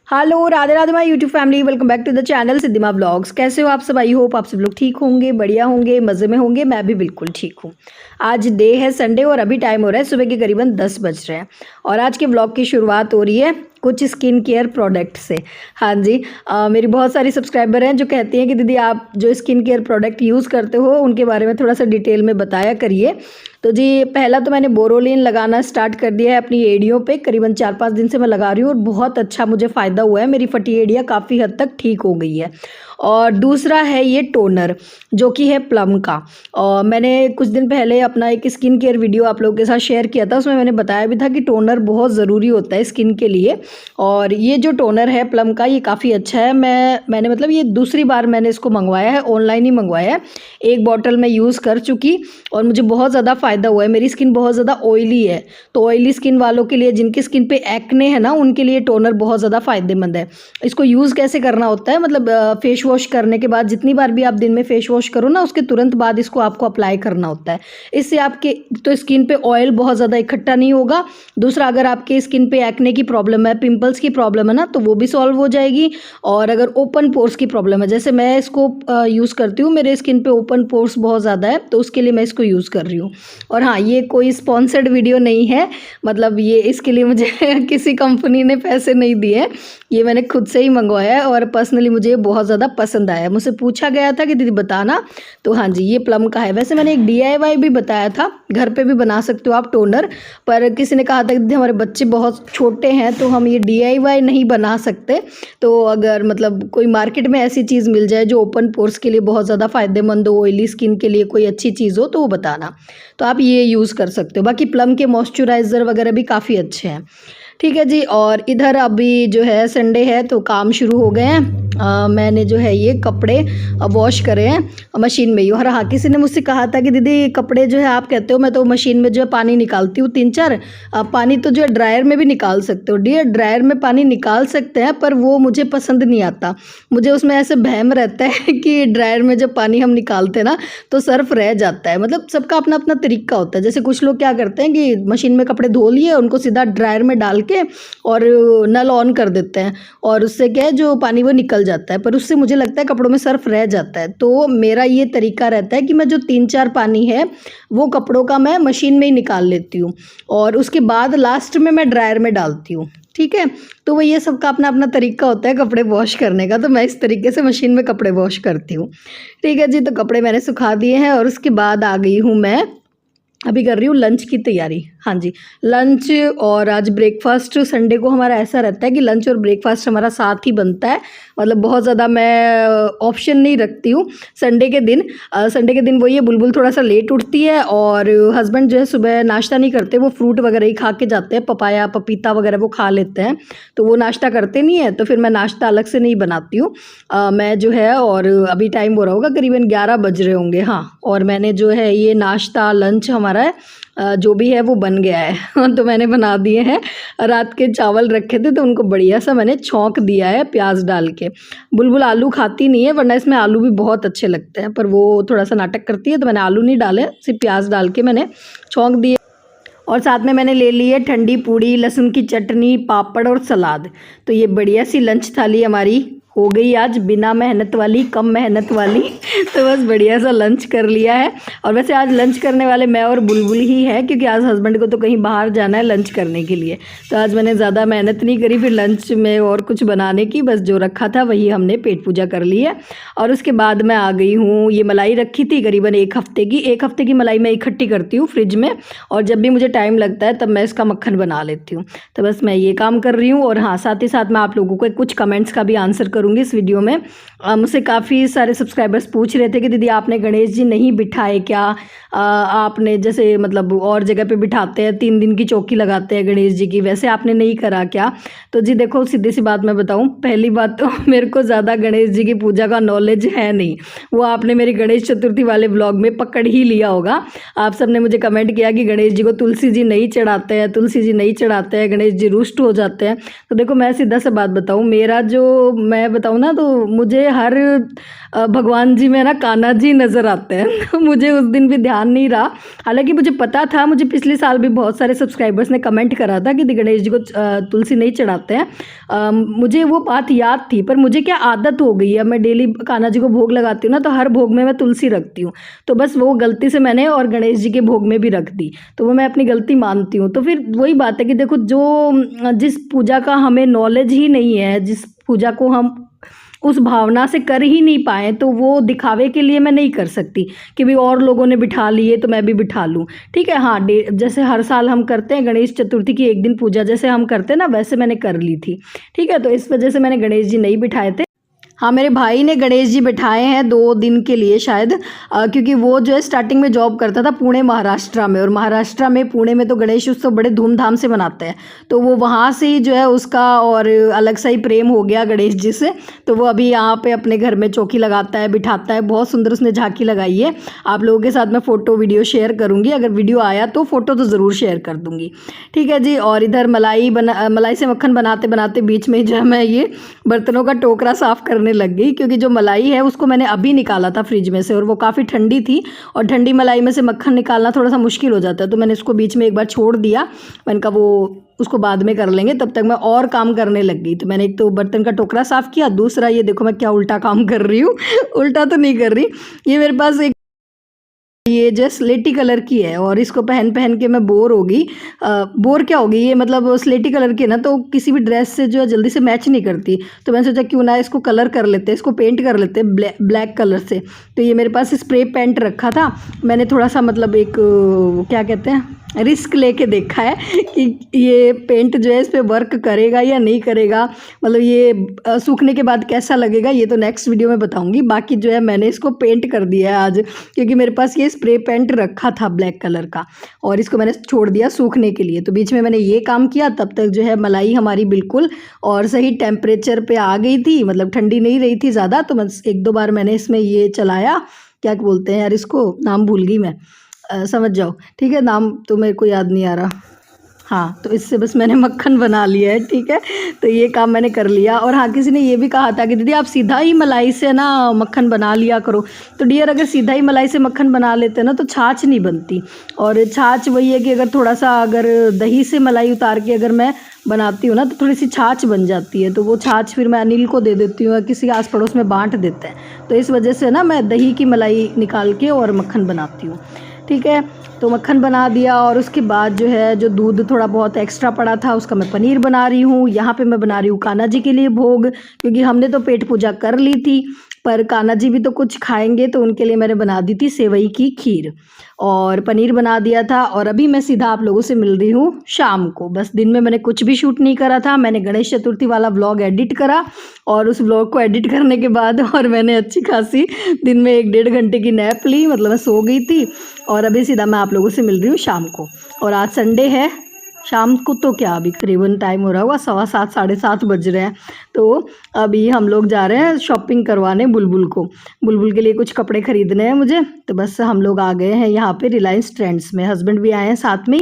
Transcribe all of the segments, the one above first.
Hello Radhe Radhe my YouTube family, welcome back to the channel Siddhima vlogs. कैसे हो आप सब? आई होप आप सब लोग ठीक होंगे, बढ़िया होंगे, मज़े में होंगे। मैं भी बिल्कुल ठीक हूँ। आज डे है संडे और अभी टाइम हो रहा है सुबह के करीबन 10 बज रहे हैं और आज के व्लॉग की शुरुआत हो रही है कुछ स्किन केयर प्रोडक्ट से। हाँ जी, मेरी बहुत सारी सब्सक्राइबर हैं जो कहती हैं कि दीदी आप जो स्किन केयर प्रोडक्ट यूज़ करते हो उनके बारे में थोड़ा सा डिटेल में बताया करिए। तो जी पहला तो मैंने बोरोलिन लगाना स्टार्ट कर दिया है अपनी एड़ियों पे। करीबन 4-5 दिन से मैं लगा रही हूँ और बहुत अच्छा मुझे फ़ायदा हुआ है। मेरी फटी एड़ियाँ काफ़ी हद तक ठीक हो गई है। और दूसरा है ये टोनर जो कि है प्लम का। और मैंने कुछ दिन पहले अपना एक स्किन केयर वीडियो आप लोगों के साथ शेयर किया था, उसमें मैंने बताया भी था कि टोनर बहुत ज़रूरी होता है स्किन के लिए। और ये जो टोनर है प्लम का ये काफ़ी अच्छा है। मैंने मतलब ये दूसरी बार मैंने इसको मंगवाया है, ऑनलाइन ही मंगवाया है। एक बॉटल मैं यूज़ कर चुकी और मुझे बहुत ज़्यादा फ़ायदा हुआ है। मेरी स्किन बहुत ज़्यादा ऑयली है, तो ऑयली स्किन वालों के लिए, जिनकी स्किन पे एक्ने है ना, उनके लिए टोनर बहुत ज़्यादा फ़ायदेमंद है। इसको यूज़ कैसे करना होता है, मतलब फेस वॉश करने के बाद जितनी बार भी आप दिन में फेस वॉश करो ना, उसके तुरंत बाद इसको आपको अप्लाई करना होता है। इससे आपके तो स्किन पे ऑयल बहुत ज़्यादा इकट्ठा नहीं होगा। दूसरा, अगर आपके स्किन पे एक्ने की प्रॉब्लम है, पिंपल्स की प्रॉब्लम है ना, तो वो भी सॉल्व हो जाएगी। और अगर ओपन पोर्स की प्रॉब्लम है, जैसे मैं इसको यूज़ करती हूँ, मेरे स्किन पे ओपन पोर्स बहुत ज़्यादा है, तो उसके लिए मैं इसको यूज़ कर रही हूँ। और हाँ, ये कोई स्पॉन्सर्ड वीडियो नहीं है, मतलब ये इसके लिए मुझे किसी कंपनी ने पैसे नहीं दिए, ये मैंने खुद से ही मंगवाया है और पर्सनली मुझे ये बहुत ज़्यादा पसंद आया। मुझसे पूछा गया था कि दीदी बताना, तो हाँ जी ये प्लम का है। वैसे मैंने एक DIY भी बताया था, घर पे भी बना सकते हो आप टोनर, पर किसी ने कहा था कि दीदी हमारे बच्चे बहुत छोटे हैं तो हम ये DIY नहीं बना सकते। तो अगर मतलब कोई मार्केट में ऐसी चीज़ मिल जाए जो ओपन पोर्स के लिए बहुत ज़्यादा फ़ायदेमंद हो, ऑयली स्किन के लिए कोई अच्छी चीज़ हो, तो वो बताना। तो आप ये यूज़ कर सकते हो। बाकी प्लम के मॉइस्चराइज़र वगैरह भी काफ़ी अच्छे हैं। ठीक है जी। और इधर अभी जो है संडे है तो काम शुरू हो गए हैं। मैंने जो है ये कपड़े वॉश करे हैं मशीन में ही। और हाँ, किसी ने मुझसे कहा था कि दीदी कपड़े जो है आप कहते हो मैं तो मशीन में जो है पानी निकालती हूँ 3-4, पानी तो जो है ड्रायर में भी निकाल सकते हो। डियर, ड्रायर में पानी निकाल सकते हैं, पर वो मुझे पसंद नहीं आता। मुझे उसमें ऐसे वहम रहता है कि ड्रायर में जब पानी हम निकालते हैं ना तो सर्फ रह जाता है। मतलब सबका अपना अपना तरीका होता है। जैसे कुछ लोग क्या करते हैं कि मशीन में कपड़े धो लिए, उनको सीधा ड्रायर में डाल के और नल ऑन कर देते हैं और उससे क्या है जो पानी वो निकल जाता है, पर उससे मुझे लगता है कपड़ों में सर्फ रह जाता है। तो मेरा ये तरीका रहता है कि मैं जो 3-4 पानी है वो कपड़ों का मैं मशीन में ही निकाल लेती हूँ और उसके बाद लास्ट में मैं ड्रायर में डालती हूँ। ठीक है, तो वो ये सबका अपना अपना तरीका होता है कपड़े वॉश करने का। तो मैं इस तरीके से मशीन में कपड़े वॉश करती हूँ। ठीक है जी, तो कपड़े मैंने सुखा दिए हैं और उसके बाद आ गई हूँ मैं, अभी कर रही हूँ लंच की तैयारी। हाँ जी, लंच और आज ब्रेकफास्ट। संडे को हमारा ऐसा रहता है कि लंच और ब्रेकफास्ट हमारा साथ ही बनता है। मतलब बहुत ज़्यादा मैं ऑप्शन नहीं रखती हूँ संडे के दिन। संडे के दिन वही है, बुलबुल थोड़ा सा लेट उठती है और हस्बैंड जो है सुबह नाश्ता नहीं करते, वो फ्रूट वगैरह ही खा के जाते हैं, पपाया पपीता वगैरह वो खा लेते हैं, तो वो नाश्ता करते नहीं है। तो फिर मैं नाश्ता अलग से नहीं बनाती हूँ। मैं जो है, और अभी टाइम हो रहा होगा करीबन 11 बज रहे होंगे, हाँ, और मैंने जो है ये नाश्ता लंच हमारा जो भी है वो बन गया है। तो मैंने बना दिए हैं। रात के चावल रखे थे तो उनको बढ़िया सा मैंने छौंक दिया है प्याज डाल के। बुलबुल आलू खाती नहीं है, वरना इसमें आलू भी बहुत अच्छे लगते हैं, पर वो थोड़ा सा नाटक करती है, तो मैंने आलू नहीं डाले, सिर्फ प्याज डाल के मैंने छौंक दिए। और साथ में मैंने ले ली है ठंडी पूड़ी, लहसुन की चटनी, पापड़ और सलाद। तो ये बढ़िया सी लंच थाली हमारी हो गई आज, बिना मेहनत वाली, कम मेहनत वाली। तो बस बढ़िया सा लंच कर लिया है। और वैसे आज लंच करने वाले मैं और बुलबुल ही है, क्योंकि आज हस्बैंड को तो कहीं बाहर जाना है लंच करने के लिए। तो आज मैंने ज़्यादा मेहनत नहीं करी फिर लंच में और कुछ बनाने की, बस जो रखा था वही हमने पेट पूजा कर ली है। और उसके बाद मैं आ गई हूँ, ये मलाई रखी थी करीबन 1 हफ्ते की। 1 हफ्ते की मलाई मैं इकट्ठी करती हूँ फ्रिज में, और जब भी मुझे टाइम लगता है तब मैं इसका मक्खन बना लेती हूँ। तो बस मैं ये काम कर रही हूँ। और हाँ, साथ ही साथ मैं आप लोगों को कुछ कमेंट्स का भी आंसर करूँगी इस वीडियो में। मुझसे काफ़ी सारे सब्सक्राइबर्स पूछ रहे थे कि दीदी आपने गणेश जी नहीं बिठाए क्या? आपने जैसे मतलब और जगह पे बिठाते हैं, 3 दिन की चौकी लगाते हैं गणेश जी की, वैसे आपने नहीं करा क्या? तो जी देखो, सीधी सी बात मैं बताऊं, पहली बात तो मेरे को ज़्यादा गणेश जी की पूजा का नॉलेज है नहीं। वो आपने मेरी गणेश चतुर्थी वाले व्लॉग में पकड़ ही लिया होगा। आप सब ने मुझे कमेंट किया कि गणेश जी को तुलसी जी नहीं चढ़ाते हैं, तुलसी जी नहीं चढ़ाते हैं, गणेश जी रुष्ट हो जाते हैं। तो देखो, मैं सीधा सा बात बताऊँ, मेरा जो मैं बताऊँ ना तो मुझे हर भगवान जी में ना कान्हा जी नज़र आते हैं। तो मुझे उस दिन भी ध्यान नहीं रहा, हालांकि मुझे पता था, मुझे पिछले साल भी बहुत सारे सब्सक्राइबर्स ने कमेंट करा था कि गणेश जी को तुलसी नहीं चढ़ाते हैं। मुझे वो बात याद थी, पर मुझे क्या आदत हो गई है, मैं डेली कान्हा जी को भोग लगाती हूँ ना, तो हर भोग में मैं तुलसी रखती हूँ। तो बस वो गलती से मैंने और गणेश जी के भोग में भी रख दी, तो वो मैं अपनी गलती मानती हूँ। तो फिर वही बात है कि देखो, जो जिस पूजा का हमें नॉलेज ही नहीं है, जिस पूजा को हम उस भावना से कर ही नहीं पाए, तो वो दिखावे के लिए मैं नहीं कर सकती कि भाई और लोगों ने बिठा लिए तो मैं भी बिठा लूँ। ठीक है, हाँ, जैसे हर साल हम करते हैं गणेश चतुर्थी की एक दिन पूजा, जैसे हम करते हैं ना, वैसे मैंने कर ली थी। ठीक है, तो इस वजह से मैंने गणेश जी नहीं बिठाए थे। हाँ, मेरे भाई ने गणेश जी बिठाए हैं 2 दिन के लिए शायद, क्योंकि वो जो है स्टार्टिंग में जॉब करता था पुणे महाराष्ट्र में, और महाराष्ट्र में पुणे में तो गणेश उत्सव बड़े धूमधाम से मनाते हैं। तो वो वहाँ से ही जो है उसका और अलग सा ही प्रेम हो गया गणेश जी से। तो वो अभी यहाँ पे अपने घर में चौकी लगाता है, बिठाता है, बहुत सुंदर उसने झांकी लगाई है। आप लोगों के साथ मैं फ़ोटो वीडियो शेयर करूँगी, अगर वीडियो आया तो फ़ोटो तो ज़रूर शेयर कर दूँगी। ठीक है जी। और इधर मलाई से मक्खन बनाते बनाते बीच में जो है मैं ये बर्तनों का टोकरा साफ़ करने लग गई, क्योंकि जो मलाई है उसको मैंने अभी निकाला था फ्रिज में से, और वो काफ़ी ठंडी थी, और ठंडी मलाई में से मक्खन निकालना थोड़ा सा मुश्किल हो जाता है। तो मैंने इसको बीच में एक बार छोड़ दिया, मैंने कहा वो उसको बाद में कर लेंगे, तब तक मैं और काम करने लग गई। तो मैंने एक तो बर्तन का टोकरा साफ़ किया, दूसरा ये देखो मैं क्या उल्टा काम कर रही हूँ। उल्टा तो नहीं कर रही, ये मेरे पास एक ये जो स्लेटी कलर की है, और इसको पहन पहन के मैं बोर हो गई। बोर क्या होगी, ये मतलब स्लेटी कलर की है ना, तो किसी भी ड्रेस से जो है जल्दी से मैच नहीं करती। तो मैंने सोचा क्यों ना इसको कलर कर लेते, इसको पेंट कर लेते ब्लैक कलर से। तो ये मेरे पास स्प्रे पेंट रखा था, मैंने थोड़ा सा मतलब एक क्या कहते हैं रिस्क लेके देखा है कि ये पेंट जो है इस पर वर्क करेगा या नहीं करेगा, मतलब ये सूखने के बाद कैसा लगेगा, ये तो नेक्स्ट वीडियो में बताऊंगी। बाकी जो है मैंने इसको पेंट कर दिया है आज, क्योंकि मेरे पास ये स्प्रे पेंट रखा था ब्लैक कलर का, और इसको मैंने छोड़ दिया सूखने के लिए। तो बीच में मैंने ये काम किया, तब तक जो है मलाई हमारी बिल्कुल और सही टेम्परेचर पे आ गई थी, मतलब ठंडी नहीं रही थी ज़्यादा। तो मैं 1-2 बार मैंने इसमें ये चलाया, क्या बोलते हैं यार इसको, नाम भूल गई मैं, समझ जाओ। ठीक है, नाम तो मेरे को याद नहीं आ रहा। हाँ, तो इससे बस मैंने मक्खन बना लिया है। ठीक है, तो ये काम मैंने कर लिया। और हाँ, किसी ने ये भी कहा था कि दीदी आप सीधा ही मलाई से ना मक्खन बना लिया करो। तो डियर, अगर सीधा ही मलाई से मक्खन बना लेते ना तो छाछ नहीं बनती, और छाछ वही है कि अगर थोड़ा सा अगर दही से मलाई उतार के अगर मैं बनाती हूँ ना तो थोड़ी सी छाछ बन जाती है। तो वो छाछ फिर मैं अनिल को दे देती हूँ, किसी आस पड़ोस में बांट देते हैं। तो इस वजह से ना मैं दही की मलाई निकाल के और मक्खन बनाती हूँ। ठीक है, तो मक्खन बना दिया, और उसके बाद जो है जो दूध थोड़ा बहुत एक्स्ट्रा पड़ा था उसका मैं पनीर बना रही हूँ। यहाँ पे मैं बना रही हूँ कान्हा जी के लिए भोग, क्योंकि हमने तो पेट पूजा कर ली थी, पर कान्हा जी भी तो कुछ खाएंगे, तो उनके लिए मैंने बना दी थी सेवई की खीर और पनीर बना दिया था। और अभी मैं सीधा आप लोगों से मिल रही हूँ शाम को। बस दिन में मैंने कुछ भी शूट नहीं करा था, मैंने गणेश चतुर्थी वाला व्लॉग एडिट करा, और उस व्लॉग को एडिट करने के बाद और मैंने अच्छी खासी दिन में 1-1.5 घंटे की नैप ली, मतलब मैं सो गई थी। और अभी सीधा मैं आप लोगों से मिल रही हूँ शाम को। और आज संडे है, शाम को तो क्या अभी करीबन टाइम हो रहा होगा 7:15 7:30 बज रहे हैं। तो अभी हम लोग जा रहे हैं शॉपिंग करवाने बुलबुल को, बुलबुल के लिए कुछ कपड़े खरीदने हैं मुझे। तो बस हम लोग आ गए हैं यहाँ पे रिलायंस ट्रेंड्स में, हस्बैंड भी आए हैं साथ में।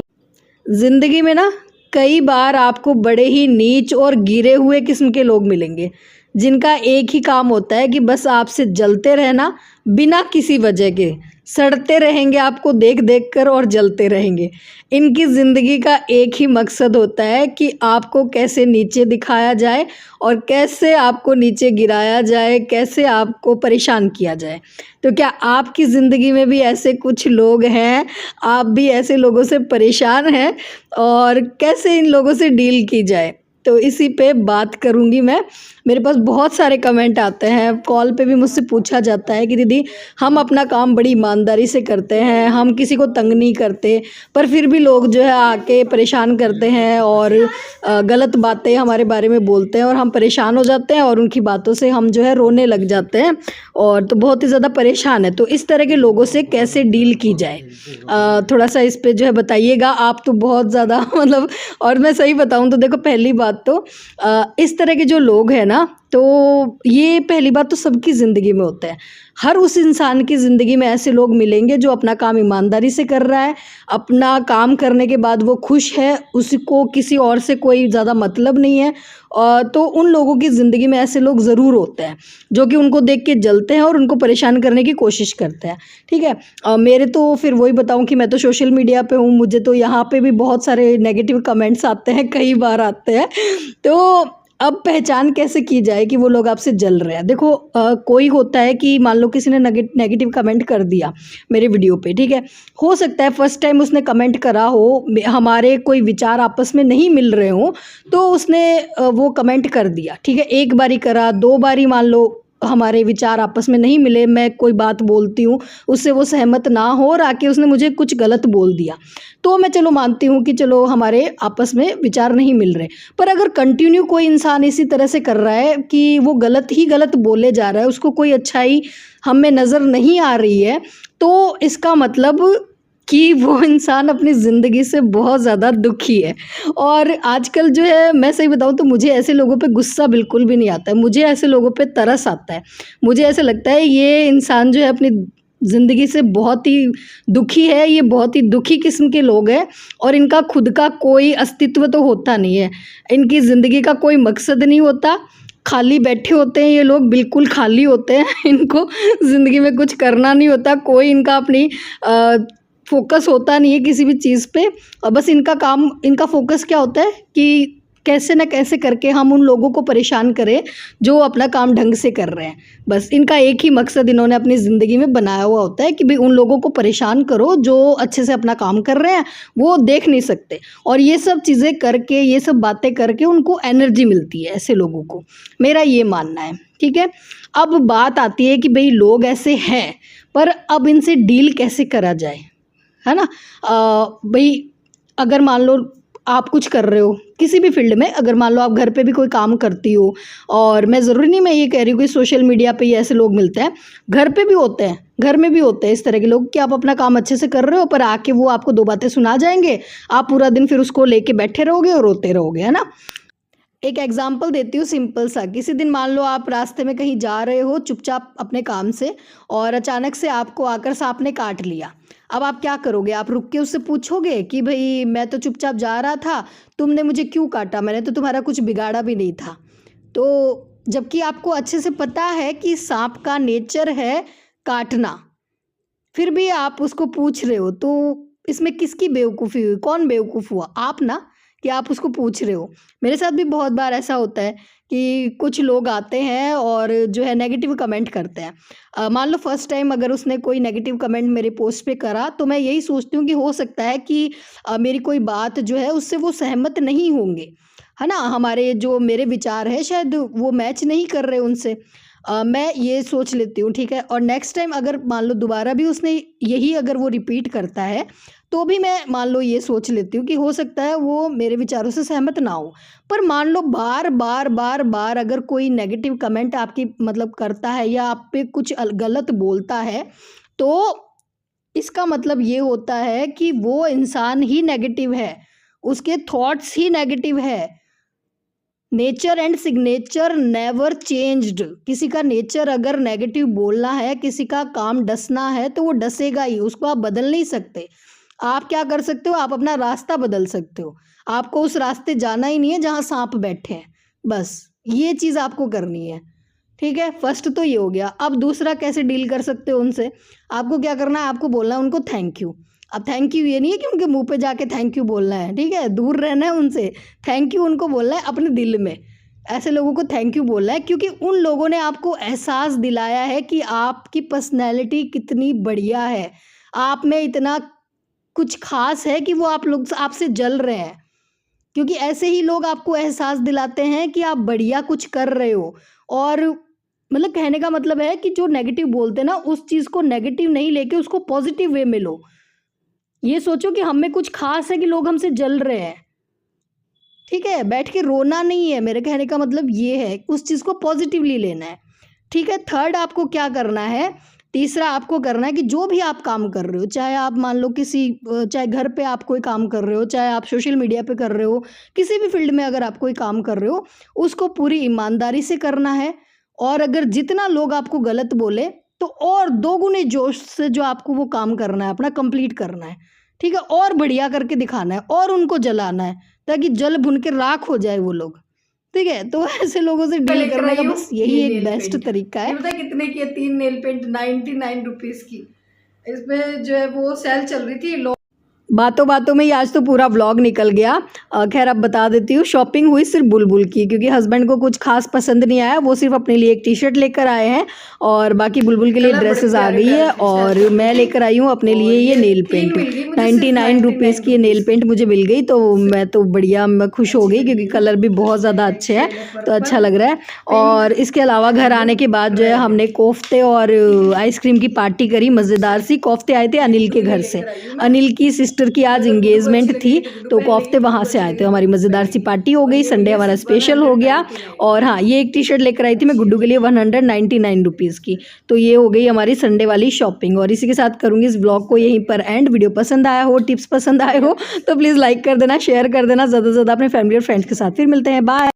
ज़िंदगी में ना कई बार आपको बड़े ही नीच और गिरे हुए किस्म के लोग मिलेंगे, जिनका एक ही काम होता है कि बस आपसे जलते रहना बिना किसी वजह के, सड़ते रहेंगे आपको देख देख कर और जलते रहेंगे। इनकी ज़िंदगी का एक ही मकसद होता है कि आपको कैसे नीचे दिखाया जाए और कैसे आपको नीचे गिराया जाए, कैसे आपको परेशान किया जाए। तो क्या आपकी ज़िंदगी में भी ऐसे कुछ लोग हैं, आप भी ऐसे लोगों से परेशान हैं, और कैसे इन लोगों से डील की जाए, तो इसी पे बात करूँगी मैं। मेरे पास बहुत सारे कमेंट आते हैं, कॉल पे भी मुझसे पूछा जाता है कि दीदी हम अपना काम बड़ी ईमानदारी से करते हैं, हम किसी को तंग नहीं करते, पर फिर भी लोग जो है आके परेशान करते हैं और गलत बातें हमारे बारे में बोलते हैं, और हम परेशान हो जाते हैं, और उनकी बातों से हम जो है रोने लग जाते हैं, और तो बहुत ही ज़्यादा परेशान है। तो इस तरह के लोगों से कैसे डील की जाए, थोड़ा सा इस पे जो है बताइएगा। आप तो बहुत ज़्यादा मतलब, और मैं सही बताऊँ तो देखो, पहली बात तो इस तरह के जो लोग हैं ना, तो ये पहली बात तो सबकी ज़िंदगी में होता है। हर उस इंसान की ज़िंदगी में ऐसे लोग मिलेंगे जो अपना काम ईमानदारी से कर रहा है, अपना काम करने के बाद वो खुश है, उसको किसी और से कोई ज़्यादा मतलब नहीं है। तो उन लोगों की ज़िंदगी में ऐसे लोग ज़रूर होते हैं, जो कि उनको देख के जलते हैं और उनको परेशान करने की कोशिश करते हैं, ठीक है? मेरे तो फिर वही बताऊँ कि मैं तो सोशल मीडिया पे हूँ, मुझे तो यहाँ पे भी बहुत सारे नेगेटिव कमेंट्स आते हैं, कई बार आते हैं। तो अब पहचान कैसे की जाए कि वो लोग आपसे जल रहे हैं? देखो कोई होता है कि मान लो किसी ने नेगेटिव कमेंट कर दिया मेरे वीडियो पे, ठीक है? हो सकता है फर्स्ट टाइम उसने कमेंट करा हो, हमारे कोई विचार आपस में नहीं मिल रहे हों, तो उसने वो कमेंट कर दिया, ठीक है? एक बारी करा, 2 बारी मान लो हमारे विचार आपस में नहीं मिले, मैं कोई बात बोलती हूँ, उससे वो सहमत ना हो और आके उसने मुझे कुछ गलत बोल दिया, तो मैं चलो मानती हूँ कि चलो हमारे आपस में विचार नहीं मिल रहे। पर अगर कंटिन्यू कोई इंसान इसी तरह से कर रहा है कि वो गलत ही गलत बोले जा रहा है, उसको कोई अच्छाई हम में नज़र नहीं आ रही है, तो इसका मतलब कि वो इंसान अपनी ज़िंदगी से बहुत ज़्यादा दुखी है। और आजकल जो है मैं सही बताऊँ तो मुझे ऐसे लोगों पे गुस्सा बिल्कुल भी नहीं आता है, मुझे ऐसे लोगों पे तरस आता है। मुझे ऐसा लगता है ये इंसान जो है अपनी ज़िंदगी से बहुत ही दुखी है, ये बहुत ही दुखी किस्म के लोग हैं और इनका खुद का कोई अस्तित्व तो होता नहीं है। इनकी ज़िंदगी का कोई मकसद नहीं होता, खाली बैठे होते हैं ये लोग, बिल्कुल खाली होते हैं। इनको ज़िंदगी में कुछ करना नहीं होता, कोई इनका अपनी फ़ोकस होता नहीं है किसी भी चीज़ पे। और बस इनका फ़ोकस क्या होता है कि कैसे न कैसे करके हम उन लोगों को परेशान करें जो अपना काम ढंग से कर रहे हैं। बस इनका एक ही मकसद इन्होंने अपनी ज़िंदगी में बनाया हुआ होता है कि भई उन लोगों को परेशान करो जो अच्छे से अपना काम कर रहे हैं, वो देख नहीं सकते। और ये सब चीज़ें करके, ये सब बातें करके उनको एनर्जी मिलती है ऐसे लोगों को, मेरा ये मानना है, ठीक है? अब बात आती है कि भई लोग ऐसे हैं, पर अब इनसे डील कैसे करा जाए, है ना? भई अगर मान लो आप कुछ कर रहे हो किसी भी फील्ड में, अगर मान लो आप घर पे भी कोई काम करती हो, और मैं ज़रूरी नहीं मैं ये कह रही हूँ कि सोशल मीडिया पे ही ऐसे लोग मिलते हैं, घर पे भी होते हैं, घर में भी होते हैं इस तरह के लोग कि आप अपना काम अच्छे से कर रहे हो पर आके वो आपको 2 बातें सुना जाएँगे, आप पूरा दिन फिर उसको लेके बैठे रहोगे और रोते रहोगे, है ना? एक एग्जाम्पल देती हूँ सिंपल सा। किसी दिन मान लो आप रास्ते में कहीं जा रहे हो चुपचाप अपने काम से, और अचानक से आपको आकर सांप ने काट लिया। अब आप क्या करोगे? आप रुक के उससे पूछोगे कि भई मैं तो चुपचाप जा रहा था, तुमने मुझे क्यों काटा? मैंने तो तुम्हारा कुछ बिगाड़ा भी नहीं था। तो जबकि आपको अच्छे से पता है कि सांप का नेचर है काटना, फिर भी आप उसको पूछ रहे हो, तो इसमें किसकी बेवकूफ़ी हुई? कौन बेवकूफ़ हुआ? आप ना, कि आप उसको पूछ रहे हो। मेरे साथ भी बहुत बार ऐसा होता है कि कुछ लोग आते हैं और जो है नेगेटिव कमेंट करते हैं। मान लो फर्स्ट टाइम अगर उसने कोई नेगेटिव कमेंट मेरे पोस्ट पे करा, तो मैं यही सोचती हूँ कि हो सकता है कि मेरी कोई बात जो है उससे वो सहमत नहीं होंगे, है ना? हमारे जो मेरे विचार हैं शायद वो मैच नहीं कर रहे उनसे। मैं ये सोच लेती हूँ, ठीक है? और नेक्स्ट टाइम अगर मान लो दोबारा भी उसने यही अगर वो रिपीट करता है, तो भी मैं मान लो ये सोच लेती हूँ कि हो सकता है वो मेरे विचारों से सहमत ना हो। पर मान लो बार-बार अगर कोई नेगेटिव कमेंट आपकी मतलब करता है या आप पे कुछ गलत बोलता है, तो इसका मतलब ये होता है कि वो इंसान ही नेगेटिव है, उसके थॉट्स ही नेगेटिव है। Nature and signature never changed. किसी का नेचर अगर नेगेटिव बोलना है, किसी का काम डसना है, तो वो डसेगा ही, उसको आप बदल नहीं सकते। आप क्या कर सकते हो? आप अपना रास्ता बदल सकते हो। आपको उस रास्ते जाना ही नहीं है जहाँ सांप बैठे हैं, बस ये चीज़ आपको करनी है, ठीक है? फर्स्ट तो ये हो गया। अब दूसरा कैसे डील कर सकते हो उनसे? आपको क्या करना है? आपको बोलना है उनको थैंक यू। अब थैंक यू ये नहीं है कि उनके मुँह पे जाके थैंक यू बोलना है, ठीक है? दूर रहना है उनसे। थैंक यू उनको बोलना है अपने दिल में। ऐसे लोगों को थैंक यू बोलना है क्योंकि उन लोगों ने आपको एहसास दिलाया है कि आपकी पर्सनैलिटी कितनी बढ़िया है। आप में इतना कुछ ख़ास है कि वो आप लोग आपसे जल रहे हैं। क्योंकि ऐसे ही लोग आपको एहसास दिलाते हैं कि आप बढ़िया कुछ कर रहे हो। और मतलब कहने का मतलब है कि जो नेगेटिव बोलते हैं ना, उस चीज़ को नेगेटिव नहीं लेके उसको पॉजिटिव वे में लो। ये सोचो कि हम में कुछ ख़ास है कि लोग हमसे जल रहे हैं, ठीक है? बैठ के रोना नहीं है, मेरे कहने का मतलब ये है, उस चीज़ को पॉजिटिवली लेना है, ठीक है? थर्ड आपको क्या करना है तीसरा आपको करना है कि जो भी आप काम कर रहे हो, चाहे आप मान लो चाहे घर पे आप कोई काम कर रहे हो, चाहे आप सोशल मीडिया पे कर रहे हो, किसी भी फील्ड में अगर आप कोई काम कर रहे हो, उसको पूरी ईमानदारी से करना है। और अगर जितना लोग आपको गलत बोले तो और दोगुने जोश से जो आपको वो काम करना है, अपना कंप्लीट करना है, ठीक है, और बढ़िया करके दिखाना है और उनको जलाना है ताकि जल भुन के राख हो जाए वो लोग, ठीक है। तो ऐसे लोगों से डील करने का बस यही एक बेस्ट तरीका है। पता कितने की है? 3 नेल पेंट 99 रुपीज की। इसमें जो है वो सेल चल रही थी। बातों बातों में ही आज तो पूरा व्लॉग निकल गया। खैर अब बता देती हूँ, शॉपिंग हुई सिर्फ बुलबुल की, क्योंकि हस्बैंड को कुछ खास पसंद नहीं आया। वो सिर्फ अपने लिए एक टी शर्ट लेकर आए हैं और बाकी बुलबुल के लिए ड्रेसेस आ गई है। और मैं लेकर आई हूँ अपने लिए ये नेल पेंट, 99 रुपीज़ की ये नेल पेंट मुझे मिल गई। तो मैं तो बढ़िया, मैं खुश हो गई क्योंकि कलर भी बहुत ज़्यादा अच्छे हैं, तो अच्छा लग रहा है। और इसके अलावा घर आने के बाद जो है हमने कोफ्ते और आइसक्रीम की पार्टी करी, मज़ेदार सी। कोफ्ते आए थे अनिल के घर से, अनिल की सिस्टर की आज एंगेजमेंट थी, तो कोफ्ते वहाँ से आए थे। हमारी मज़ेदार सी पार्टी हो गई, संडे हमारा स्पेशल हो गया। और हाँ, ये एक टी शर्ट लेकर आई थी मैं गुड्डू के लिए 199 रुपीज़ की। तो ये हो गई हमारी संडे वाली शॉपिंग। और इसी के साथ करूँगी इस ब्लॉग को यहीं पर एंड। वीडियो पसंद आया हो, टिप्स पसंद आए हो तो प्लीज़ लाइक कर देना, शेयर कर देना ज़्यादा से ज़्यादा अपने फैमिली और फ्रेंड्स के साथ। फिर मिलते हैं, बाय।